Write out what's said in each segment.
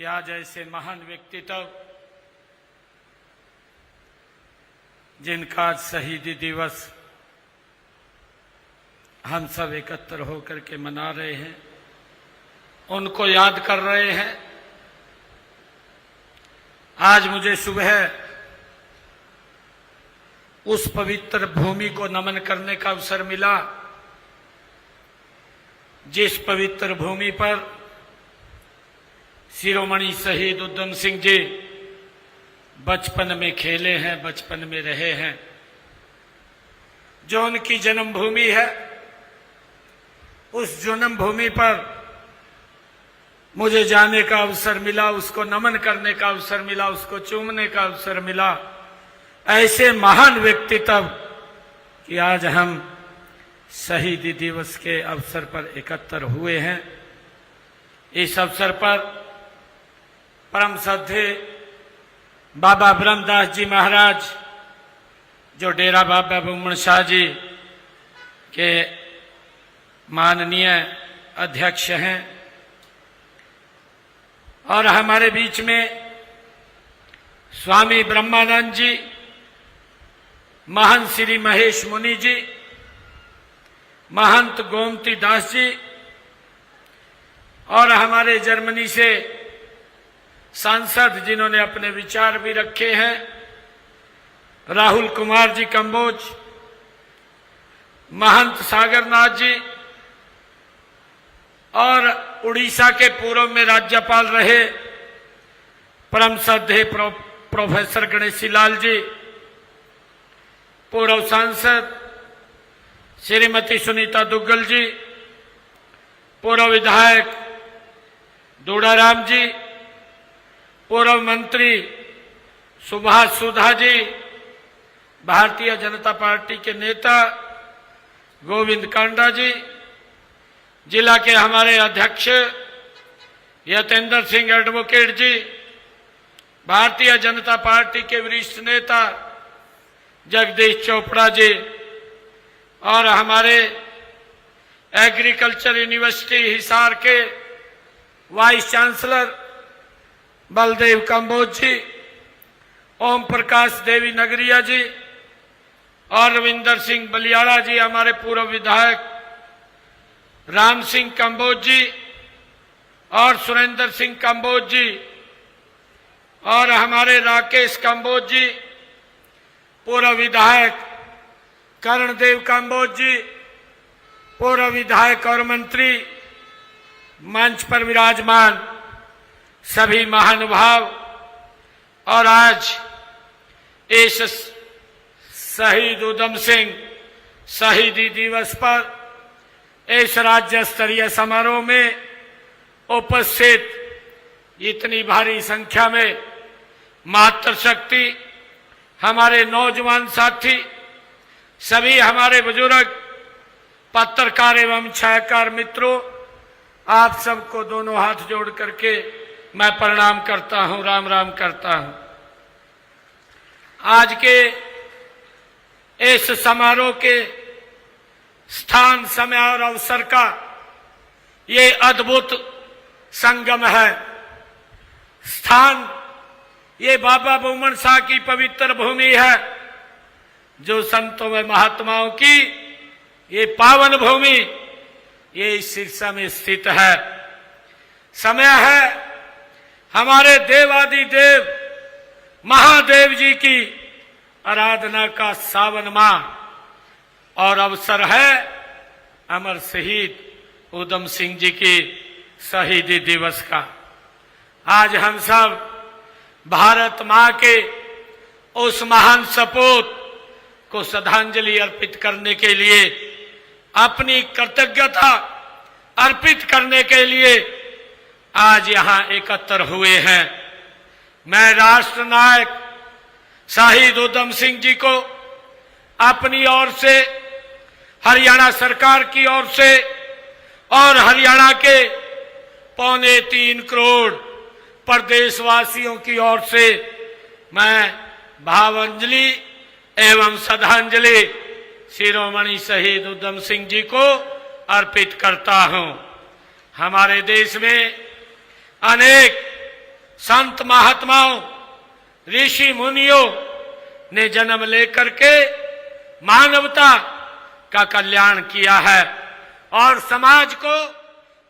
कि आज ऐसे महान व्यक्तित्व जिनका आज शहीदी दिवस हम सब एकत्र होकर के मना रहे हैं, उनको याद कर रहे हैं। आज मुझे सुबह उस पवित्र भूमि को नमन करने का अवसर मिला जिस पवित्र भूमि पर शिरोमणि शहीद उधम सिंह जी बचपन में खेले हैं, बचपन में रहे हैं, जो उनकी जन्मभूमि है। उस जन्मभूमि पर मुझे जाने का अवसर मिला, उसको नमन करने का अवसर मिला, उसको चूमने का अवसर मिला। ऐसे महान व्यक्तित्व कि आज हम शहीदी दिवस के अवसर पर एकत्र हुए हैं। इस अवसर पर परम श्रद्धेय बाबा ब्रह्मदास जी महाराज, जो डेरा बाबा बुमन शाह जी के माननीय अध्यक्ष हैं, और हमारे बीच में स्वामी ब्रह्मानंद जी, महंत श्री महेश मुनि जी, महंत गोमती दास जी, और हमारे जर्मनी से सांसद जिन्होंने अपने विचार भी रखे हैं, राहुल कुमार जी कंबोज, महंत सागरनाथ जी, और उड़ीसा के पूर्व में राज्यपाल रहे परम श्रद्धेय प्रोफेसर गणेशी लाल जी, पूर्व सांसद श्रीमती सुनीता दुग्गल जी, पूर्व विधायक दूड़ाराम जी, पूर्व मंत्री सुभाष सुधा जी, भारतीय जनता पार्टी के नेता गोविंद कांडा जी, जिला के हमारे अध्यक्ष यतेंद्र सिंह एडवोकेट जी, भारतीय जनता पार्टी के वरिष्ठ नेता जगदीश चोपड़ा जी, और हमारे एग्रीकल्चर यूनिवर्सिटी हिसार के वाइस चांसलर बलदेव कंबोज जी, ओम प्रकाश देवी नगरिया जी, और रविंदर सिंह बलियाड़ा जी, हमारे पूर्व विधायक राम सिंह कंबोज जी, और सुरेंद्र सिंह कंबोज जी, और हमारे राकेश कंबोज जी, पूर्व विधायक कर्णदेव कंबोज जी, पूर्व विधायक और मंत्री, मंच पर विराजमान सभी महानुभाव, और आज इस शहीद उधम सिंह शहीदी दिवस पर इस राज्य स्तरीय समारोह में उपस्थित इतनी भारी संख्या में मातृशक्ति, हमारे नौजवान साथी, सभी हमारे बुजुर्ग, पत्रकार एवं छायाकार मित्रों, आप सबको दोनों हाथ जोड़ करके मैं प्रणाम करता हूं, राम राम करता हूं। आज के इस समारोह के स्थान, समय और अवसर का ये अद्भुत संगम है। स्थान ये बाबा बुमन शाह की पवित्र भूमि है, जो संतों में महात्माओं की ये पावन भूमि, ये इस सिरसा में स्थित है। समय है हमारे देवादिदेव महादेव जी की आराधना का सावन माह, और अवसर है अमर शहीद उधम सिंह जी की शहीदी दिवस का। आज हम सब भारत मां के उस महान सपूत को श्रद्धांजलि अर्पित करने के लिए, अपनी कृतज्ञता अर्पित करने के लिए आज यहां एकत्र हुए हैं। मैं राष्ट्र नायक शहीद उधम सिंह जी को अपनी ओर से, हरियाणा सरकार की ओर से, और हरियाणा के 3.25 करोड़ प्रदेशवासियों की ओर से मैं भावांजलि एवं श्रद्धांजलि शिरोमणि शहीद उधम सिंह जी को अर्पित करता हूं। हमारे देश में अनेक संत महात्माओं, ऋषि मुनियों ने जन्म लेकर के मानवता का कल्याण किया है और समाज को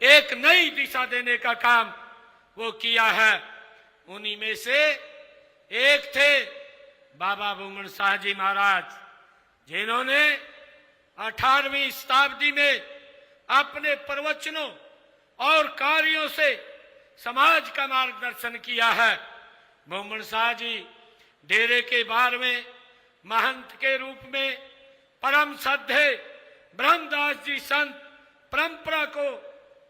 एक नई दिशा देने का काम वो किया है। उन्हीं में से एक थे बाबा बुमन शाह जी महाराज, जिन्होंने 18वीं शताब्दी में अपने प्रवचनों और कार्यों से समाज का मार्गदर्शन किया है। बुमन शाह जी डेरे के 12वें महंत के रूप में परम श्रद्धे ब्रह्मदास जी संत परंपरा को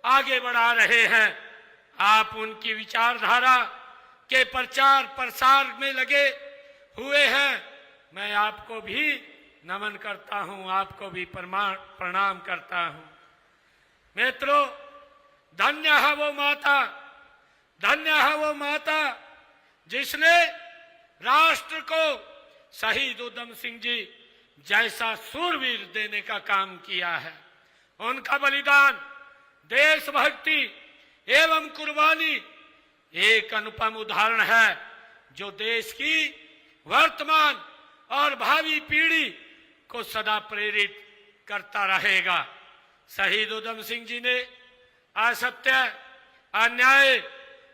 आगे बढ़ा रहे हैं। आप उनकी विचारधारा के प्रचार प्रसार में लगे हुए हैं। मैं आपको भी नमन करता हूं, आपको भी प्रणाम करता हूं। मित्रों, धन्य है वो माता, धन्य है वो माता जिसने राष्ट्र को शहीद उधम सिंह जी जैसा सूरवीर देने का काम किया है। उनका बलिदान, देशभक्ति एवं कुर्बानी एक अनुपम उदाहरण है जो देश की वर्तमान और भावी पीढ़ी को सदा प्रेरित करता रहेगा। शहीद उधम सिंह जी ने असत्य, अन्याय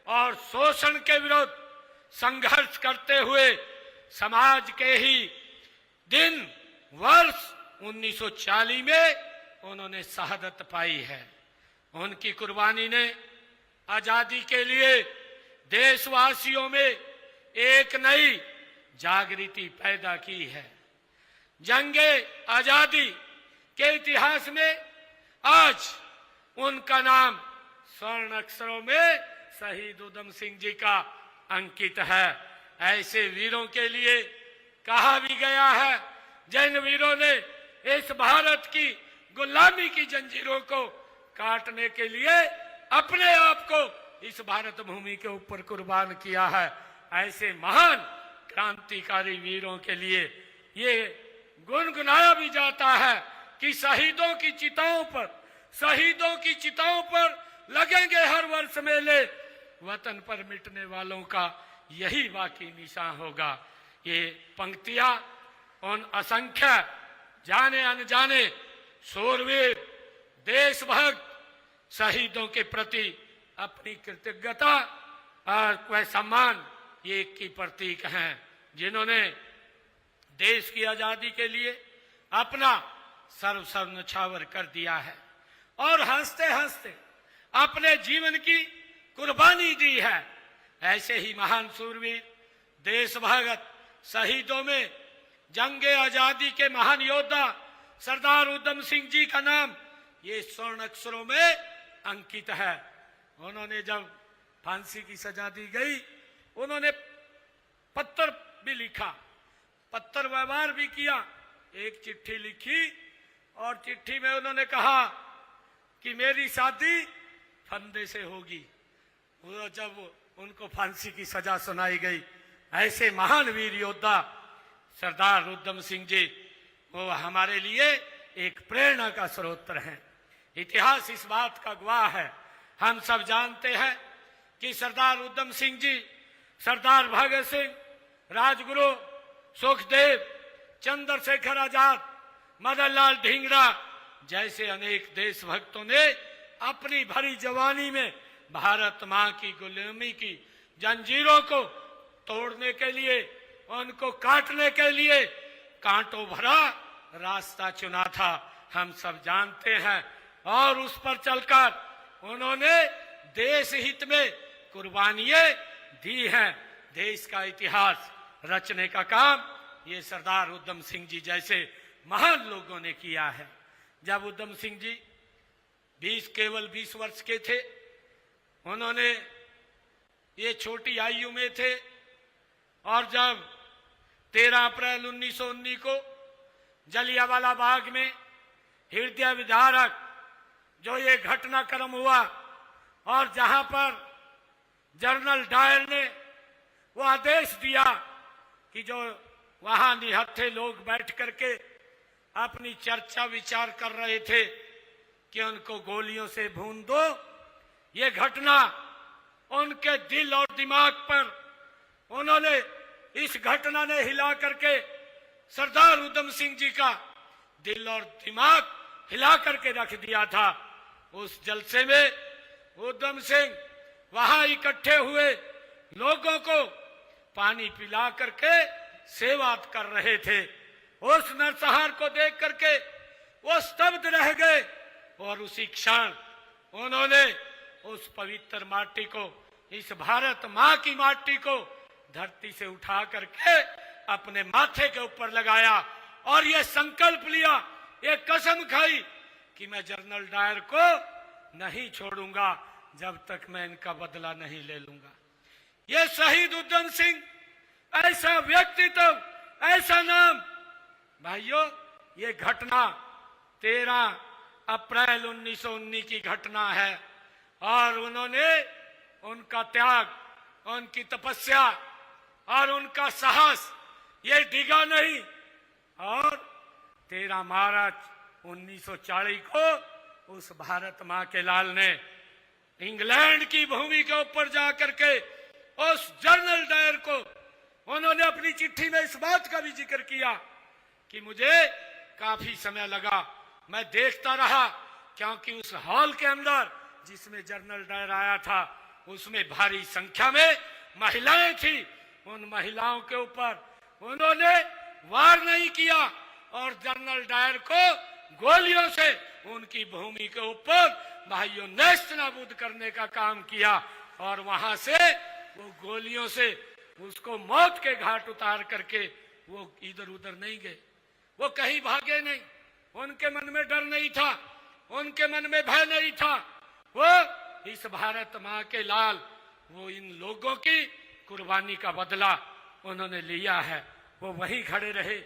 और शोषण के विरुद्ध संघर्ष करते हुए समाज के ही दिन वर्ष 1940 में उन्होंने शहादत पाई है। उनकी कुर्बानी ने आजादी के लिए देशवासियों में एक नई जागृति पैदा की है। जंगे आजादी के इतिहास में आज उनका नाम स्वर्ण अक्षरों में शहीद उधम सिंह जी का अंकित है। ऐसे वीरों के लिए कहा भी गया है, जिन वीरों ने इस भारत की गुलामी की जंजीरों को काटने के लिए अपने आप को इस भारत भूमि के ऊपर कुर्बान किया है। ऐसे महान क्रांतिकारी वीरों के लिए ये गुनगुनाया भी जाता है कि शहीदों की चिताओं पर लगेंगे हर वर्ष मेले, वतन पर मिटने वालों का यही बाकी निशान होगा। ये पंक्तियां उन असंख्य जाने अनजाने शूरवीर देशभक्त शहीदों के प्रति अपनी कृतज्ञता और सम्मान ये की प्रतीक हैं, जिन्होंने देश की आजादी के लिए अपना सर्वस्व न्यौछावर कर दिया है और हंसते हंसते अपने जीवन की कुर्बानी दी है। ऐसे ही महान शूरवीर देशभक्त शहीदों में जंगे आजादी के महान योद्धा सरदार उधम सिंह जी का नाम ये स्वर्ण अक्षरों में अंकित है। उन्होंने जब फांसी की सजा दी गई, उन्होंने पत्र भी लिखा, पत्र व्यवहार भी किया। एक चिट्ठी लिखी और चिट्ठी में उन्होंने कहा कि मेरी शादी फंदे से होगी। वो जब उनको फांसी की सजा सुनाई गई, ऐसे महान वीर योद्धा सरदार उधम सिंह जी वो हमारे लिए एक प्रेरणा का स्रोत हैं। इतिहास इस बात का गवाह है। हम सब जानते हैं कि सरदार उधम सिंह जी, सरदार भगत सिंह, राजगुरु सुखदेव, चंद्रशेखर आजाद, मदन लाल ढींगरा जैसे अनेक देशभक्तों ने अपनी भरी जवानी में भारत मां की गुलामी की जंजीरों को तोड़ने के लिए, उनको काटने के लिए कांटों भरा रास्ता चुना था। हम सब जानते हैं और उस पर चलकर उन्होंने देश हित में कुर्बानियां दी हैं। देश का इतिहास रचने का काम ये सरदार उधम सिंह जी जैसे महान लोगों ने किया है। जब उधम सिंह जी केवल 20 वर्ष के थे, उन्होंने ये छोटी आयु में थे और जब 13 अप्रैल 1919 को जलियांवाला बाग में हृदय विदारक जो ये घटनाक्रम हुआ और जहां पर जनरल डायर ने वो आदेश दिया कि जो वहां निहत्थे लोग बैठ करके अपनी चर्चा विचार कर रहे थे कि उनको गोलियों से भून दो, ये घटना उनके दिल और दिमाग पर उन्होंने इस घटना ने हिला करके सरदार उधम सिंह जी का दिल और दिमाग हिला करके रख दिया था। उस जलसे में उधम सिंह वहां इकट्ठे हुए लोगों को पानी पिला करके सेवा कर रहे थे। उस नरसंहार को देख करके वो स्तब्ध रह गए और उसी क्षण उन्होंने उस पवित्र माटी को, इस भारत मां की माटी को धरती से उठा करके अपने माथे के ऊपर लगाया और ये संकल्प लिया, ये कसम खाई कि मैं जनरल डायर को नहीं छोड़ूंगा जब तक मैं इनका बदला नहीं ले लूंगा। ये शहीद उधम सिंह ऐसा व्यक्तित्व, ऐसा नाम। भाइयों, ये घटना 13 अप्रैल 1919 की घटना है और उन्होंने उनका त्याग, उनकी तपस्या और उनका साहस ये डिगा नहीं। और 13 मार्च 1940 को उस भारत मां के लाल ने इंग्लैंड की भूमि के ऊपर जाकर के उस जनरल डायर को उन्होंने अपनी चिट्ठी में इस बात का भी जिक्र किया कि मुझे काफी समय लगा, मैं देखता रहा, क्योंकि उस हॉल के अंदर जिसमें जनरल डायर आया था उसमें भारी संख्या में महिलाएं थी। उन महिलाओं के ऊपर उन्होंने वार नहीं किया और जनरल डायर को गोलियों से उनकी भूमि के ऊपर भाइयों नेस्त नाबूद करने का काम किया और वहां से वो गोलियों से उसको मौत के घाट उतार करके वो इधर उधर नहीं गए, वो कहीं भागे नहीं, उनके मन में डर नहीं था, उनके मन में भय नहीं था। वो इस भारत मां के लाल, वो इन लोगों की कुर्बानी का बदला उन्होंने लिया है। वो वहीं खड़े रहे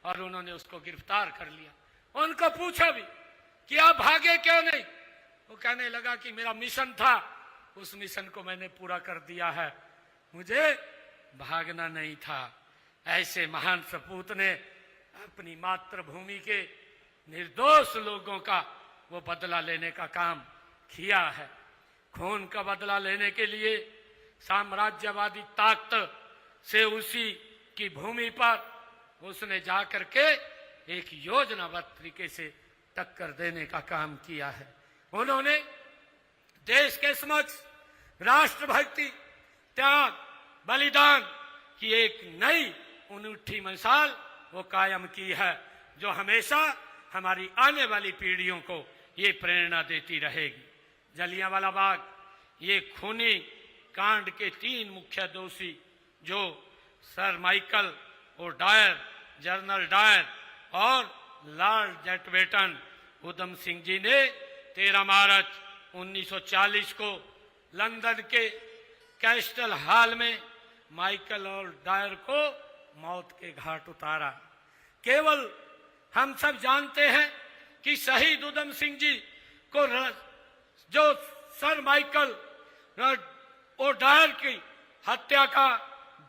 और उन्होंने उसको गिरफ्तार कर लिया। उनको पूछा भी कि आप भागे क्यों नहीं? वो कहने लगा कि मेरा मिशन था, उस मिशन को मैंने पूरा कर दिया है, मुझे भागना नहीं था। ऐसे महान सपूत ने अपनी मातृभूमि के निर्दोष लोगों का वो बदला लेने का काम किया है। खून का बदला लेने के लिए साम्राज्यवादी ताकत से उसी की भूमि पर उसने जाकर के एक योजनाबद्ध तरीके से टक्कर देने का काम किया है। उन्होंने देश के समक्ष राष्ट्रभक्ति, त्याग, बलिदान की एक नई अनूठी मिसाल वो कायम की है, जो हमेशा हमारी आने वाली पीढ़ियों को ये प्रेरणा देती रहेगी। जलियांवाला बाग, ये खूनी कांड के 3 मुख्य दोषी जो sir Michael O'Dwyer, general Dyer और लॉर्ड माउंटबेटन उधम सिंह जी ने 13 मार्च 1940 को लंदन के कैस्टल हॉल में माइकल और डायर को मौत के घाट उतारा। केवल हम सब जानते हैं कि शहीद उधम सिंह जी को जो सर माइकल ओडायर की हत्या का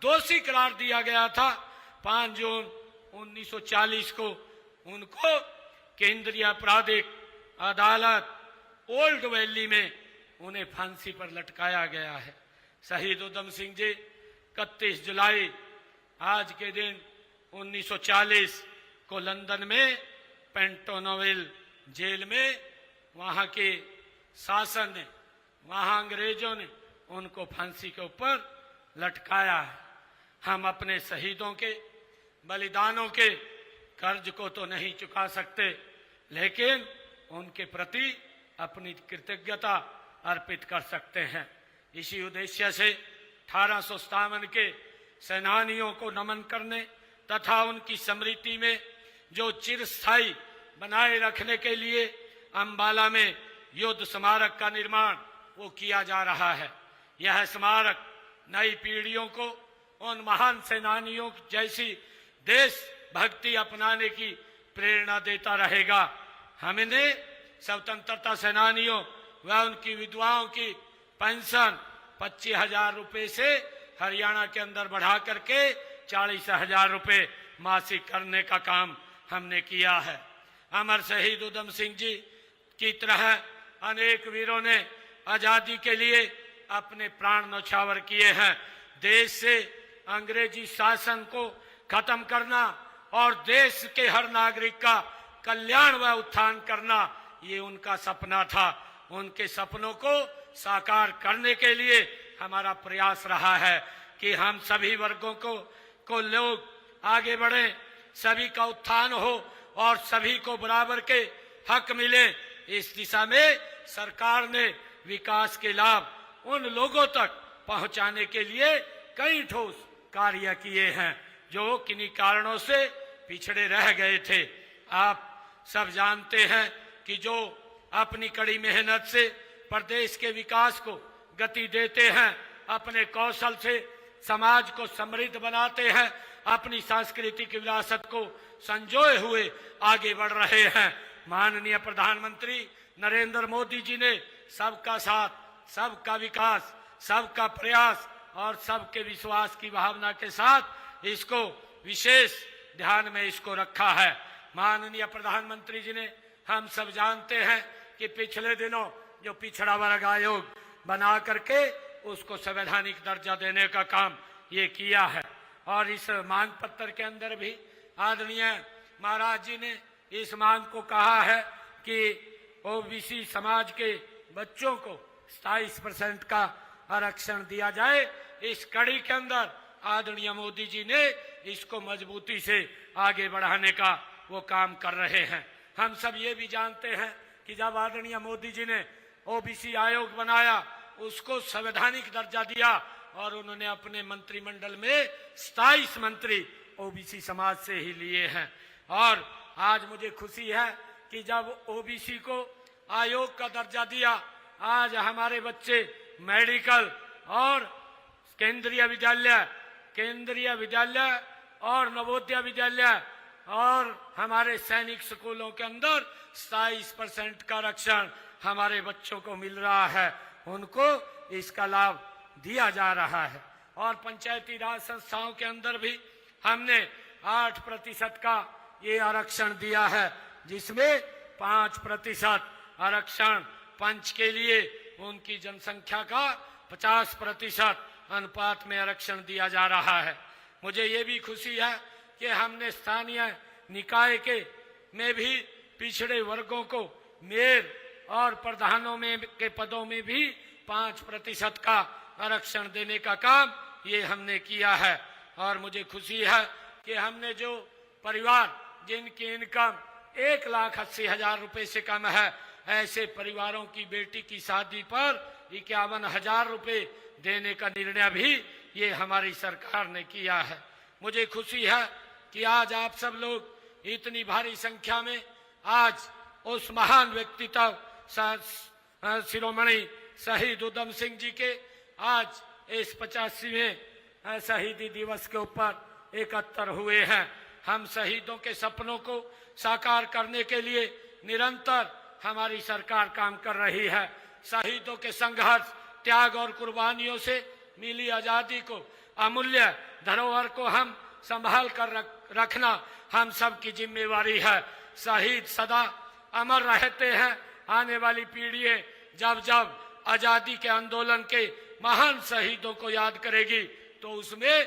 दोषी करार दिया गया था, 5 जून 1940 को उनको केंद्रीय आपराधिक अदालत ओल्ड वैली में उन्हें फांसी पर लटकाया गया है। शहीद उधम सिंह जी 31 जुलाई आज के दिन 1940 को लंदन में पेंटोनविल जेल में वहां के शासन ने, वहां अंग्रेजों ने उनको फांसी के ऊपर लटकाया है। हम अपने शहीदों के बलिदानों के कर्ज को तो नहीं चुका सकते, लेकिन उनके प्रति अपनी कृतज्ञता अर्पित कर सकते हैं। इसी उद्देश्य से 1857 के सेनानियों को नमन करने तथा उनकी स्मृति में जो चिरस्थायी बनाए रखने के लिए अंबाला में युद्ध स्मारक का निर्माण वो किया जा रहा है। यह स्मारक नई पीढ़ियों को उन महान सेनानियों जैसी देशभक्ति अपनाने की प्रेरणा देता रहेगा। हमने स्वतंत्रता सेनानियों व उनकी विधवाओं की पेंशन 25,000 रुपए से हरियाणा के अंदर बढ़ा करके 40,000 रुपए मासिक करने का काम हमने किया है। अमर शहीद उधम सिंह जी की तरह अनेक वीरों ने आजादी के लिए अपने प्राण न्यौछावर किए हैं। देश से अंग्रेजी शासन को खत्म करना और देश के हर नागरिक का कल्याण व उत्थान करना, ये उनका सपना था। उनके सपनों को साकार करने के लिए हमारा प्रयास रहा है कि हम सभी वर्गों को लोग आगे बढ़े, सभी का उत्थान हो और सभी को बराबर के हक मिले। इस दिशा में सरकार ने विकास के लाभ उन लोगों तक पहुंचाने के लिए कई ठोस कार्य किए हैं जो किन्हीं कारणों से पिछड़े रह गए थे। आप सब जानते हैं कि जो अपनी कड़ी मेहनत से प्रदेश के विकास को गति देते हैं, अपने कौशल से समाज को समृद्ध बनाते हैं, अपनी सांस्कृतिक विरासत को संजोए हुए आगे बढ़ रहे हैं। माननीय प्रधानमंत्री नरेंद्र मोदी जी ने सबका साथ, सबका विकास, सबका प्रयास और सबके विश्वास की भावना के साथ इसको विशेष ध्यान में इसको रखा है। माननीय प्रधानमंत्री जी ने, हम सब जानते हैं कि पिछले दिनों जो पिछड़ा वर्ग आयोग बना करके उसको संवैधानिक दर्जा देने का काम ये किया है और इस मांग पत्र के अंदर भी आदरणीय महाराज जी ने इस मांग को कहा है कि ओबीसी समाज के बच्चों को 27% का आरक्षण दिया जाए। इस कड़ी के अंदर आदरणीय मोदी जी ने इसको मजबूती से आगे बढ़ाने का वो काम कर रहे हैं। हम सब ये भी जानते हैं कि जब आदरणीय मोदी जी ने ओबीसी आयोग बनाया, उसको संवैधानिक दर्जा दिया और उन्होंने अपने मंत्रिमंडल में 27 मंत्री ओबीसी समाज से ही लिए हैं। और आज मुझे खुशी है कि जब ओबीसी को आयोग का दर्जा दिया, आज हमारे बच्चे मेडिकल और केंद्रीय विद्यालय और नवोदय विद्यालय और हमारे सैनिक स्कूलों के अंदर 27% का आरक्षण हमारे बच्चों को मिल रहा है, उनको इसका लाभ दिया जा रहा है। और पंचायती राज संस्थाओं के अंदर भी हमने 8% का ये आरक्षण दिया है, जिसमें 5% आरक्षण पंच के लिए उनकी जनसंख्या का 50% अनुपात में आरक्षण दिया जा रहा है। मुझे ये भी खुशी है कि हमने स्थानीय निकाय में भी पिछड़े वर्गों को मेयर और प्रधानों में के पदों में भी 5% का आरक्षण देने का काम ये हमने किया है। और मुझे खुशी है कि हमने जो परिवार जिनकी इनकम 1,80,000 रुपए से कम है, ऐसे परिवारों की बेटी की शादी पर 51,000 रुपए देने का निर्णय भी ये हमारी सरकार ने किया है। मुझे खुशी है कि आज आप सब लोग इतनी भारी संख्या में आज उस महान व्यक्तित्व शिरोमणि शहीद उधम सिंह जी के आज इस 85वें शहीदी दिवस के ऊपर एकत्र हुए हैं। हम शहीदों के सपनों को साकार करने के लिए निरंतर हमारी सरकार काम कर रही है। शहीदों के संघर्ष, त्याग और कुर्बानियों से मिली आजादी को, अमूल्य धरोहर को हम संभाल कर रखना हम सब की जिम्मेवारी है। शहीद सदा अमर रहते हैं। आने वाली पीढ़ियां जब जब आजादी के आंदोलन के महान शहीदों को याद करेगी तो उसमें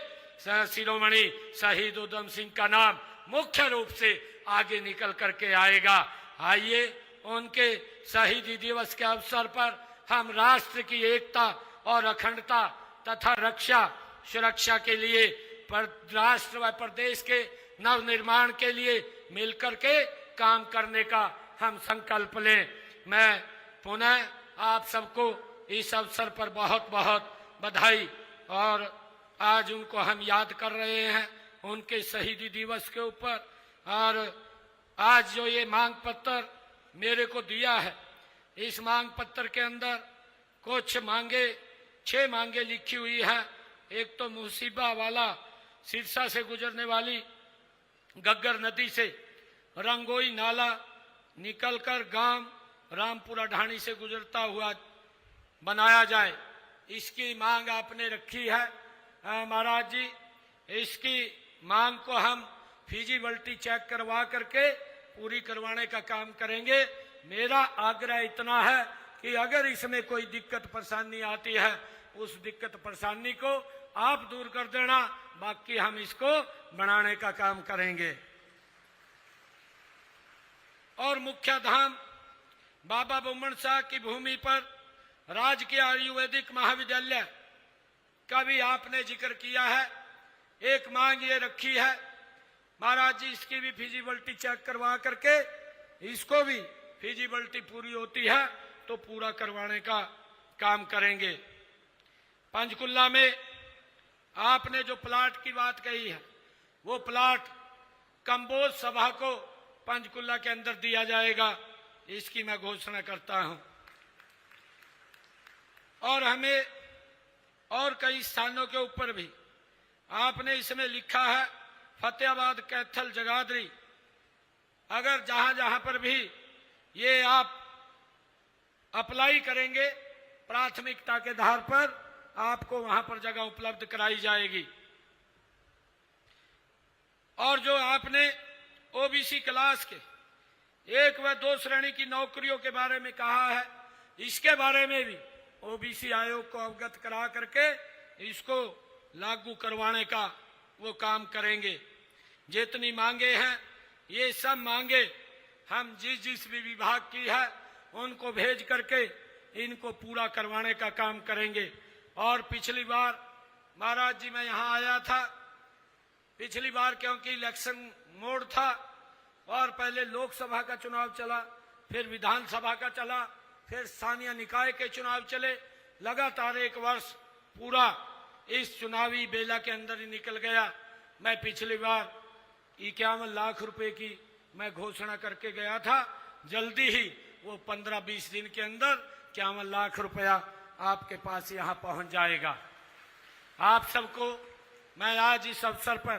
शिरोमणि शहीद उधम सिंह का नाम मुख्य रूप से आगे निकल करके आएगा। आइए उनके शहीदी दिवस के अवसर पर हम राष्ट्र की एकता और अखंडता तथा रक्षा सुरक्षा के लिए राष्ट्र व प्रदेश के नव निर्माण के लिए मिलकर के काम करने का हम संकल्प लें। मैं पुनः आप सबको इस अवसर पर बहुत बहुत बधाई, और आज उनको हम याद कर रहे हैं उनके शहीदी दिवस के ऊपर। और आज जो ये मांग पत्र मेरे को दिया है, इस मांग पत्र के अंदर कुछ मांगे, 6 मांगे लिखी हुई है। एक तो मुसीबा वाला सिरसा से गुजरने वाली गग्गर नदी से रंगोई नाला निकलकर गांव रामपुरा ढाणी से गुजरता हुआ बनाया जाए, इसकी मांग आपने रखी है महाराज जी। इसकी मांग को हम फिजिबिलिटी चेक करवा करके पूरी करवाने का काम करेंगे। मेरा आग्रह इतना है कि अगर इसमें कोई दिक्कत परेशानी आती है, उस दिक्कत परेशानी को आप दूर कर देना, बाकी हम इसको बनाने का काम करेंगे। और मुख्य धाम बाबा बुम्मन शाह की भूमि पर राजकीय आयुर्वेदिक महाविद्यालय का भी आपने जिक्र किया है। एक मांग ये रखी है, महाराज जी इसकी भी फिजिबिलिटी चेक करवा करके इसको भी फिजिबिलिटी पूरी होती है तो पूरा करवाने का काम करेंगे। पंचकुला में आपने जो प्लाट की बात कही है, वो प्लाट कंबोज सभा को पंचकुला के अंदर दिया जाएगा, इसकी मैं घोषणा करता हूं। और हमें और कई स्थानों के ऊपर भी आपने इसमें लिखा है, फतेहाबाद, कैथल, जगाधरी, अगर जहां जहां पर भी ये आप अप्लाई करेंगे प्राथमिकता के आधार पर आपको वहां पर जगह उपलब्ध कराई जाएगी। और जो आपने ओबीसी क्लास के 1 व 2 श्रेणी की नौकरियों के बारे में कहा है, इसके बारे में भी ओबीसी आयोग को अवगत करा करके इसको लागू करवाने का वो काम करेंगे। जितनी मांगे हैं ये सब मांगे हम जिस जिस भी विभाग की है उनको भेज करके इनको पूरा करवाने का काम करेंगे। और पिछली बार महाराज जी मैं यहाँ आया था, पिछली बार क्योंकि इलेक्शन मोड था और पहले लोकसभा का चुनाव चला, फिर विधानसभा का चला, फिर स्थानीय निकाय के चुनाव चले, लगातार 1 वर्ष पूरा इस चुनावी बेला के अंदर ही निकल गया। मैं पिछली बार 51 लाख रुपए की मैं घोषणा करके गया था, जल्दी ही वो 15-20 दिन के अंदर 51 लाख रुपया आपके पास यहाँ पहुंच जाएगा। आप सबको मैं आज इस अवसर पर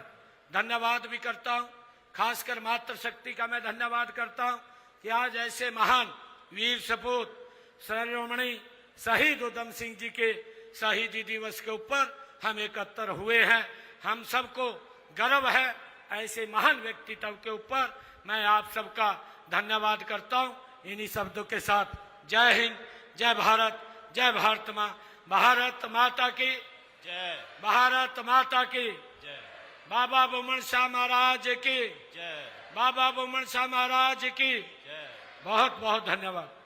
धन्यवाद भी करता हूँ, खासकर मातृशक्ति का मैं धन्यवाद करता हूँ कि आज ऐसे महान वीर सपूत शिरोमणि शहीद उधम सिंह जी के शहीदी दिवस के ऊपर हम एकत्र हुए हैं। हम सबको गर्व है ऐसे महान व्यक्तित्व के ऊपर। मैं आप सबका धन्यवाद करता हूँ। इन्हीं शब्दों के साथ जय हिंद, जय भारत, जय भारत माँ, भारत माता की जय, भारत माता की जय, बाबा बुम्मन शाह महाराज की जय, बाबा बुम्मन शाह महाराज की जय। बहुत बहुत धन्यवाद।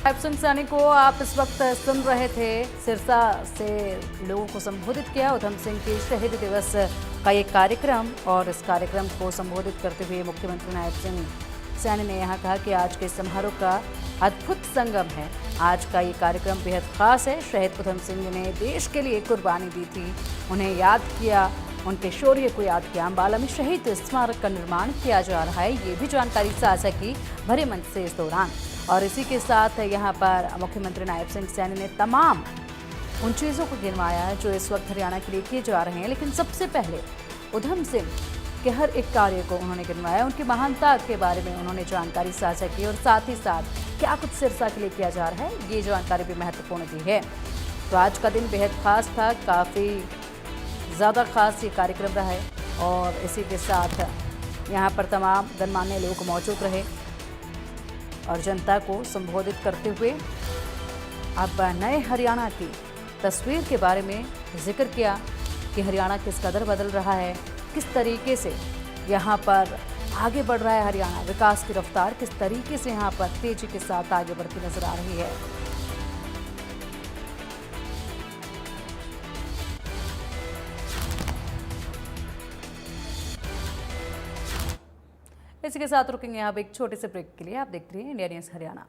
एप्सन सैनी को आप इस वक्त सुन रहे थे। सिरसा से लोगों को संबोधित किया उधम सिंह के शहीद दिवस का ये कार्यक्रम, और इस कार्यक्रम को संबोधित करते हुए मुख्यमंत्री नायब सिंह सैनी ने यहाँ कहा कि आज के समारोह का अद्भुत संगम है। आज का ये कार्यक्रम बेहद खास है। शहीद उधम सिंह ने देश के लिए कुर्बानी दी थी, उन्हें याद किया, उनके शौर्य को याद किया। अम्बाला में शहीद स्मारक का निर्माण किया जा रहा है, ये भी जानकारी साझा की भरे मंच से इस दौरान। और इसी के साथ यहाँ पर मुख्यमंत्री नायब सिंह सैनी ने तमाम उन चीज़ों को गिनवाया जो इस वक्त हरियाणा के लिए किए जा रहे हैं, लेकिन सबसे पहले उधम सिंह के हर एक कार्य को उन्होंने गिनवाया, उनकी महानता के बारे में उन्होंने जानकारी साझा की, और साथ ही साथ क्या कुछ सिरसा के लिए किया जा रहा है ये जानकारी भी महत्वपूर्ण दी है। तो आज का दिन बेहद खास था, काफ़ी ज़्यादा खास ये कार्यक्रम रहा है, और इसी के साथ यहाँ पर तमाम गणमान्य लोग मौजूद रहे और जनता को संबोधित करते हुए अब नए हरियाणा की तस्वीर के बारे में जिक्र किया कि हरियाणा किस कदर बदल रहा है, किस तरीके से यहाँ पर आगे बढ़ रहा है हरियाणा, विकास की रफ्तार किस तरीके से यहाँ पर तेजी के साथ आगे बढ़ती नजर आ रही है। इसी के साथ रुकेंगे आप एक छोटे से ब्रेक के लिए। आप देखते रहिए इंडिया न्यूज़ हरियाणा।